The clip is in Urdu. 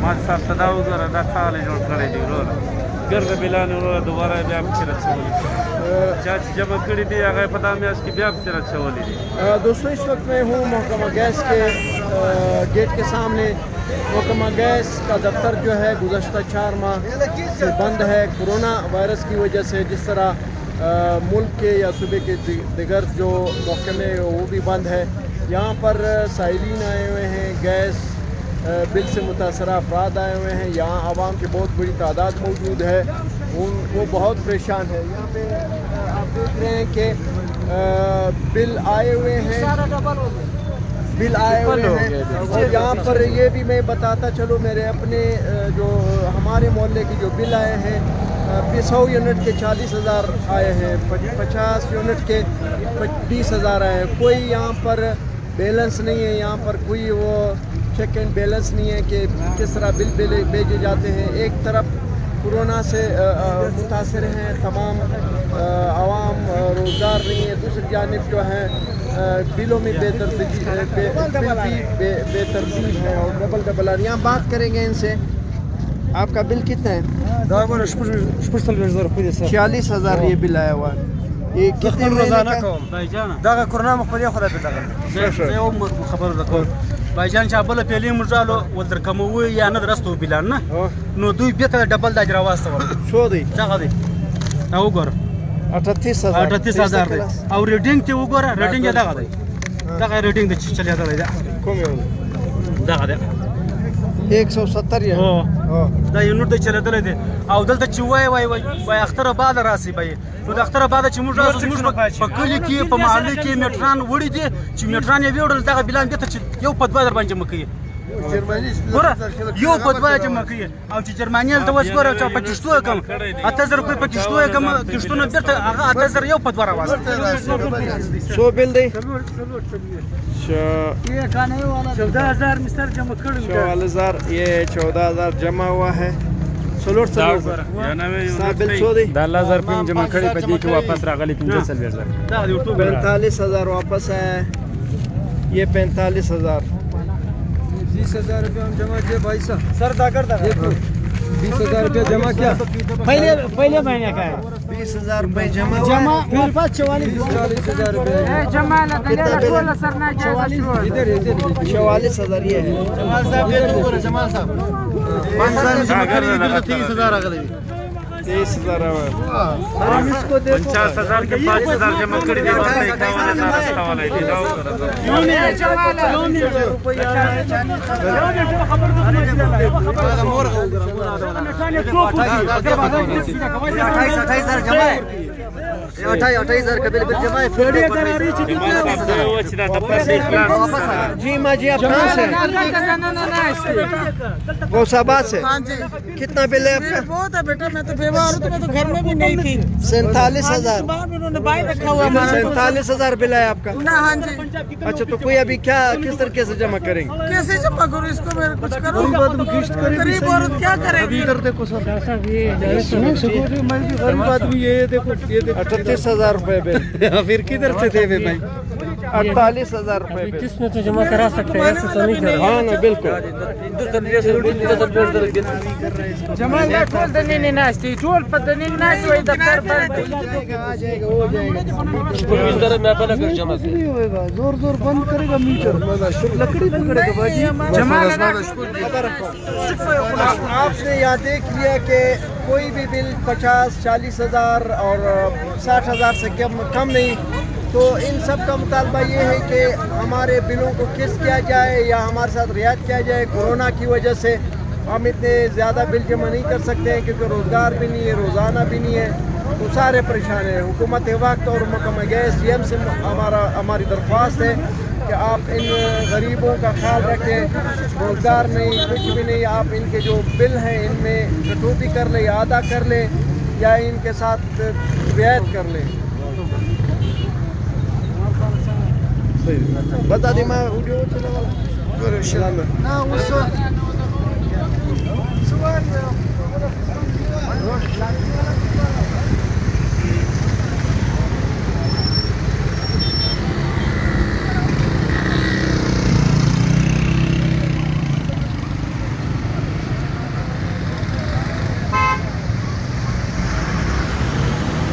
ما صاحب ته دا وګوره دا څه حال یې جوړ کړی دی وروره ګرده بلانې وروره دوباره یې بیا پسې رچولی چا چې جمع کړي دي هغه یې په دا میاشت کې بیا پسې رچولی دي. دوستوں اس وقت میں ہوں محکمہ گیس کے گیٹ کے سامنے. محکمہ گیس کا دفتر جو ہے گزشتہ 4 ماہ سے بند ہے کورونا وائرس کی وجہ سے. جس طرح ملک کے یا صوبے کے دیگر جو محکمے وہ بھی بند ہے. یہاں پر سائلین آئے ہوئے ہیں, گیس بل سے متاثرہ افراد آئے ہوئے ہیں. یہاں عوام کی بہت بڑی تعداد موجود ہے, وہ بہت پریشان ہے. یہاں پہ آپ دیکھ رہے ہیں کہ بل آئے ہوئے ہیں اور یہاں پر یہ بھی میں بتاتا چلو میرے اپنے جو ہمارے محلے کی جو بل آئے ہیں 100 یونٹ کے 40,000 آئے ہیں, 50 یونٹ کے 20,000 آئے ہیں. کوئی یہاں پر بیلنس نہیں ہے, یہاں پر کوئی وہ چیک اینڈ بیلنس نہیں ہے کہ کس طرح بل بھیجے جاتے ہیں. ایک طرف کورونا سے متاثر ہیں تمام عوام, روزگار نہیں ہے. دوسری جانب جو ہے بلوں میں بے ترتیب ہے اور ڈبل آ رہی. یہاں بات کریں گے ان سے. آپ کا بل کتنا ہے؟ 46,000 یہ بل آیا ہوا ہے. یہ کتنے روزانہ دغه کرونا مخبري خو راته دغه یو خبر وکړ بایجان چې بل پیلې مجالو ولر کومو یا نه درستو بلان نه نو دوی به ته ډبل د اجرا واسطه شو دی څنګه دی او وګور 38,000 دی او ریډینګ ته وګوره ریډینګ دغه دی دغه ریډینګ د چلیا دی کوم یو دغه دی 170 یا دا یونټ د چلېدل دي او دلته چې وای اختر بعد راسي به نو د اختر بعد چې موږ راسو موږ په کلی کې په محله کې میټران وړي دي چې میټران یې وړل دغه بلان دي ته چې یو په دوه در باندې مکیه ګوره یو په دوه جمع کوي او چې جرمني ته وس ګوره چې په کښتو کم 8000 روپۍ په کښتو کم کښتونه بیرته هغه 8000 یو په دوه راوځي شو بل دی 14000 مستر جمع کړو 14000 یہ 14000 جمع ہوا ہے. سلوٹ سلوٹ بل شو دی 10000 پین جمع کړي په دې کې واپس راغلي 45000 45,000 واپس ہے. یہ 45,000 20,000 روپے ہم جمع کیے بھائی صاحب. سر دا کر دا 20,000 روپے جمع کیا پہلے مہینے کا ہے 20,000 روپے جمع میرے پاس 44,000 روپے جمع سر 44,000 یہ ہے. جمال صاحب 30,000 ہم اس کو دیکھو 50,000 کے 5,000 جمع کړي دي 51,000 راستا والے دي دا وګوره جی ماں جی آپ کہاں سے غوث سے کتنا بل ہے آپ کا؟ بہت ہے بیٹا, میں تو بیمار ہوں تو میں تو گھر میں بھی نہیں تھی. 47,000 انہوں نے باہر رکھا ہوا 47,000 بل ہے آپ کا. ہاں جی اچھا تو کوئی ابھی کیا کس طریقے سے جمع کریں گے؟ کیسے جمع کروں اس کو, میں کچھ کروں غریب عورت کیا کرے گی. غریب آدمی یہ دیکھو 38,000 روپے بل. پھر کدھر سے دے بھائی 48,000 روپے بل. کس میں تو جمع کرا سکتے ہیں ایسے تو نہیں کریں. ہاں نا بالکل جمع نہ ټول د نن ناشتي ټول په د نن ناشتي وای دفتر بند نہیں ہوئے گا. زور زور بند کرے گا میٹر لکڑی پکڑے گا بھائی. آپ نے یہاں دیکھ لیا کہ کوئی بھی بل 50-40,000 اور 60,000 سے کم نہیں. تو ان سب کا مطالبہ یہ ہے کہ ہمارے بلوں کو قسط کیا جائے یا ہمارے ساتھ رعایت کیا جائے. کورونا کی وجہ سے ہم اتنے زیادہ بل جمع نہیں کر سکتے ہیں کیونکہ روزگار بھی نہیں ہے, روزانہ بھی نہیں ہے, تو سارے پریشان ہیں. حکومت وقت اور محکمہ گیس سی ایم سے ہماری درخواست ہے کہ آپ ان غریبوں کا خیال رکھیں. روزگار نہیں, کچھ بھی نہیں. آپ ان کے جو بل ہیں ان میں کٹوتی کر لیں یا ادا کر لیں یا ان کے ساتھ رعایت کر لیں. بتا دی میں ویڈیو چلا